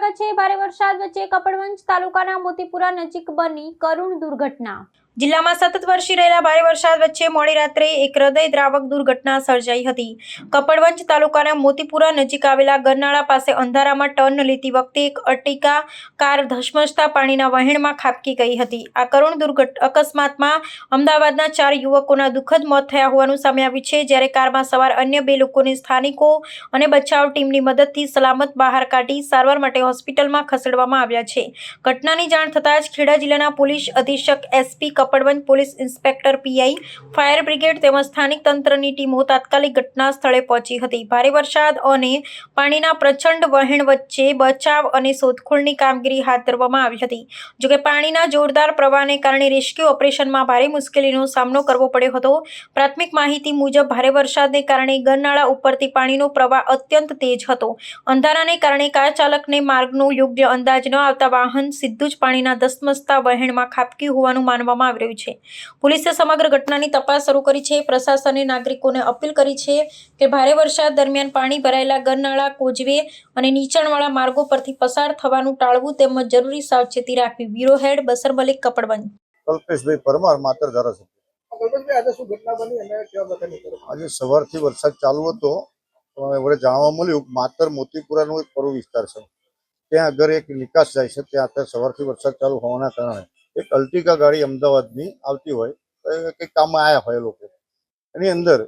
સ્વાગત છે। ભારે વરસાદ વચ્ચે કપડવંજ તાલુકાના મોતીપુરા નજીક બની કરુણ દુર્ઘટના। જિલ્લામાં સતત વરસી રહેલા ભારે વરસાદ વચ્ચે મોડી રાત્રે એક હૃદયદ્રાવક દુર્ઘટના સર્જાઈ હતી। કપડવંજ તાલુકાના મોતીપુરા નજીક આવેલા ગરનાળા પાસે અંધારામાં ટર્ન લેતી વખતે એક અર્ટિગા કાર ધસમસતા પાણીના વહેણમાં ખાબકી ગઈ હતી। આ કરુણ અકસ્માતમાં અમદાવાદના 4 યુવકોના દુઃખદ મોત થયા હોવાનું સામે આવ્યું છે, જ્યારે કારમાં સવાર અન્ય 2 લોકોને સ્થાનિકો અને બચાવ ટીમની મદદથી સલામત બહાર કાઢી સારવાર માટે હોસ્પિટલમાં ખસેડવામાં આવ્યા છે। ઘટનાની જાણ થતાં જ ખેડા જિલ્લાના પોલીસ અધિક્ષક SP, Kapadvanj police inspector, PI, fire brigade તેમજ સ્થાનિક તંત્રની ટીમો તાત્કાલિક ઘટના સ્થળે પહોંચી હતી। ભારે વરસાદ અને પાણીના પ્રચંડ વહેણ વચ્ચે બચાવ અને શોધખોળની કામગીરી હાથ ધરવામાં આવી હતી। જોકે પાણીના જોરદાર પ્રવાહને કારણે રેસ્ક્યુ ઓપરેશનમાં ભારે મુશ્કેલીનો સામનો કરવો પડ્યો હતો। પ્રાથમિક માહિતી મુજબ ભારે વરસાદને કારણે ગરનાળા ઉપરથી પાણીનો પ્રવાહ અત્યંત તેજ હતો। અંધારાને કારણે કાર ચાલકને માર્ગનો યોગ્ય અંદાજ ન આવતા વાહન સીધું જ પાણીના ધસમસતા વહેણમાં ખાબક્યું હોવાનું માનવામાં આવી રહ્યું છે। પોલીસે સમગ્ર ઘટનાની તપાસ શરૂ કરી છે। પ્રશાસને નાગરિકોને અપીલ કરી છે કે ભારે વરસાદ દરમિયાન પાણી ભરાયેલા ગરનાળા, કોઝવે અને નીચાણવાળા માર્ગો પરથી પસાર થવાનું ટાળવું તેમજ જરૂરી સાવચેતી રાખવી। બ્યુરો હેડ બસર મલિક, કપડવંજ। કલ્પેશભાઈ પરમાર, માતર ધારાસભ્ય। આજે સવારથી વરસાદ ચાલુ હતો તો મને જાણવા મળ્યું માતર મોતીપુરાનો એક પરો વિસ્તાર છે, ત્યાં આગળ એક નિકાસ જાય છે, ત્યાં અત્યારે સવારથી વરસાદ ચાલુ હોવાના કારણે એક અલ્ટિગા ગાડી અમદાવાદની આવતી હોય કંઈક કામમાં આવ્યા હોય લોકો, એની અંદર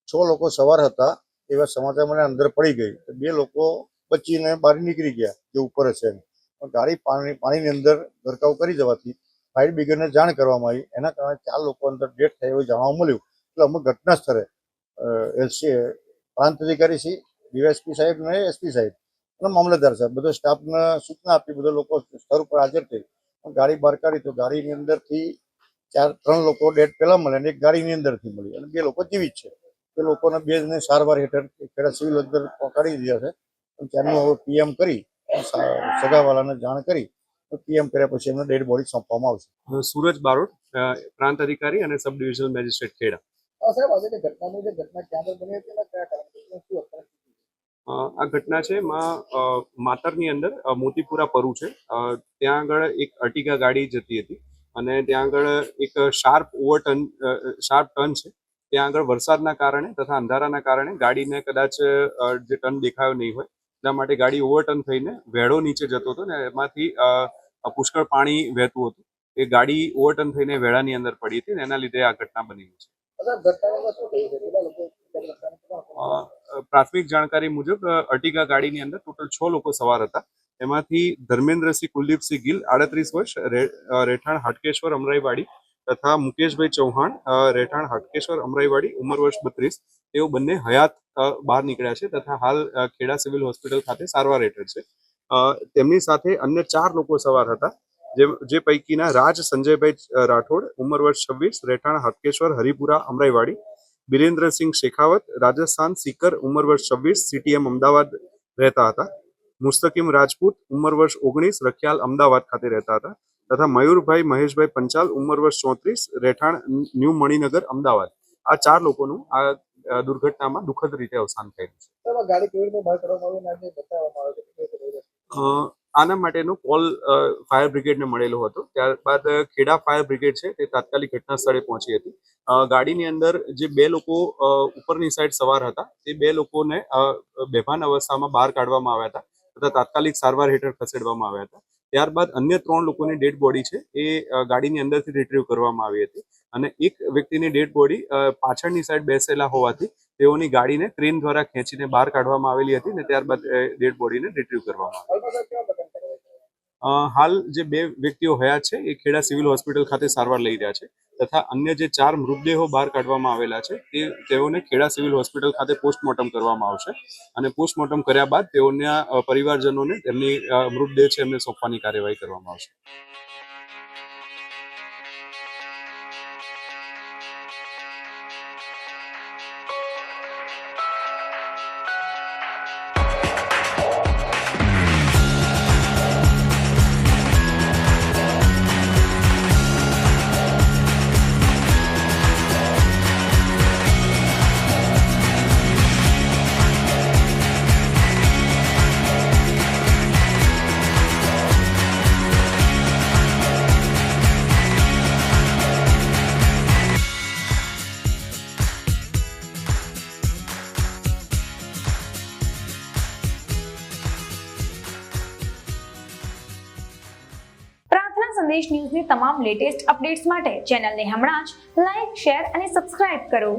6 લોકો સવાર હતા એવા સમાચાર મને અંદર પડી ગઈ। 2 લોકો બચીને બહાર નીકળી ગયા જે ઉપર છે, પણ ગાડી પાણીની અંદર ગરકાવ કરી જવાથી ફાયર બ્રિગેડને જાણ કરવામાં આવી। એના કારણે 4 લોકો અંદર ડેથ થયા એવું જાણવા મળ્યું। એટલે અમે ઘટના સ્થળે પ્રાંત અધિકારી શ્રી, ડીવાયએસપી સાહેબ અને એસપી સાહેબ અને મામલતદાર સાહેબ બધો સ્ટાફને સૂચના આપી, બધા લોકો સ્થળ ઉપર હાજર થઈ ગાડી બહાર કાઢી તો ગાડીની અંદરથી 3 લોકો ડેડ પહેલા મળે અને એક ગાડીની અંદરથી મળી અને 2 લોકો જીવિત છે। તે લોકોને 2 ને સારવાર હેઠળ ખેડા સિવિલ અંદર પહોંચાડી દીધા છે। ત્યારનું હવે પીએમ કરી સગાવાલાને જાણ કરી પીએમ કર્યા પછી એમને ડેડ બોડી સોંપવામાં આવશે। सूरज बारोट, प्रांत अधिकारी અને સબ ડિવિઝનલ મેજિસ્ટ્રેટ ખેડા। આ ઘટના છે માતરની અંદર મોતીપુરા પરું છે, ત્યાં આગળ એક અર્ટિગા ગાડી જતી હતી અને ત્યાં આગળ એક શાર્પ ટર્ન છે। ત્યાં આગળ વરસાદના કારણે તથા અંધારાના કારણે ગાડીને કદાચ જે ટર્ન દેખાયો નહીં હોય એટલા માટે ગાડી ઓવરટર્ન થઈને વેડો નીચે જતો હતો ને એમાંથી પુષ્કળ પાણી વહેતું હતું। એ ગાડી ઓવરટર્ન થઈને વેળાની અંદર પડી હતી ને એના લીધે આ ઘટના બની છે। પ્રાથમિક જાણકારી મુજબ અર્ટિગા ગાડીની અંદર ટોટલ 6 લોકો સવાર હતા। એમાંથી ધર્મેન્દ્રસિંહ કુલદીપસિંહ ગિલ 38 વર્ષ, રહેઠાણ હાટકેશ્વર અમરાઈવાડી, તથા મુકેશભાઈ ચૌહાણ, રહેઠાણ હાટકેશ્વર અમરાઈવાડી, ઉંમર વર્ષ 32, તેઓ બંને હયાત બહાર નીકળ્યા છે તથા હાલ ખેડા સિવિલ હોસ્પિટલ ખાતે સારવાર હેઠળ છે। તેમની સાથે અન્ય 4 લોકો સવાર હતા, જે પૈકીના રાજ સંજયભાઈ રાઠોડ, ઉંમર વર્ષ 26, રહેઠાણ હાટકેશ્વર હરિપુરા અમરાઈવાડી, બિરેન્દ્રસિંહ શેખાવત, રાજસ્થાન सीकर, उम्र वर्ष 26, सीटीएम अमदावाद रहता था, मुस्तकिम राजपूत, उम्र वर्ष 19, रखियाल अमदावाद खाते रहता था, तथा मयूरभाई महेशभाई पंचाल, उम्र वर्ष 34, રહેઠાણ ન્યૂ મણિનગર અમદાવાદ। આ 4 લોકોનું આ દુર્ઘટનામાં દુઃખદ રીતે અવસાન થયેલું છે। આના માટેનો કોલ ફાયર બ્રિગેડને મળેલો હતો। ત્યારબાદ ખેડા ફાયર બ્રિગેડ છે તે તાત્કાલિક ઘટના સ્થળે પહોંચી હતી। ગાડીની અંદર જે 2 લોકો ઉપરની સાઈડ સવાર હતા તે 2 લોકોને બેભાન અવસ્થામાં બહાર કાઢવામાં આવ્યા હતા તથા તાત્કાલિક સારવાર હેઠળ ખસેડવામાં આવ્યા હતા। ત્યારબાદ અન્ય 3 લોકોની ડેડ બોડી છે એ ગાડીની અંદરથી રિટ્રીવ કરવામાં આવી હતી અને એક વ્યક્તિની ડેડ બોડી પાછળની સાઈડ બેસેલા હોવાથી તેઓની ગાડીને ક્રેન દ્વારા ખેંચીને બહાર કાઢવામાં આવેલી હતી અને ત્યારબાદ ડેડ બોડીને રિટ્રીવ કરવામાં આવી। હાલ જે 2 વ્યક્તિઓ હયાત છે એ ખેડા સિવિલ હોસ્પિટલ ખાતે સારવાર લઈ રહ્યા છે તથા અન્ય જે 4 મૃતદેહો બહાર કાઢવામાં આવેલા છે તેઓને ખેડા સિવિલ હોસ્પિટલ ખાતે પોસ્ટમોર્ટમ કરવામાં આવશે અને પોસ્ટમોર્ટમ કર્યા બાદ તેઓના પરિવારજનોને તેમની મૃતદેહ છે એમને સોંપવાની કાર્યવાહી કરવામાં આવશે। સંદેશ ન્યૂઝની તમામ લેટેસ્ટ અપડેટ્સ માટે ચેનલને હમણાં જ લાઇક, શેર અને સબસ્ક્રાઇબ કરો.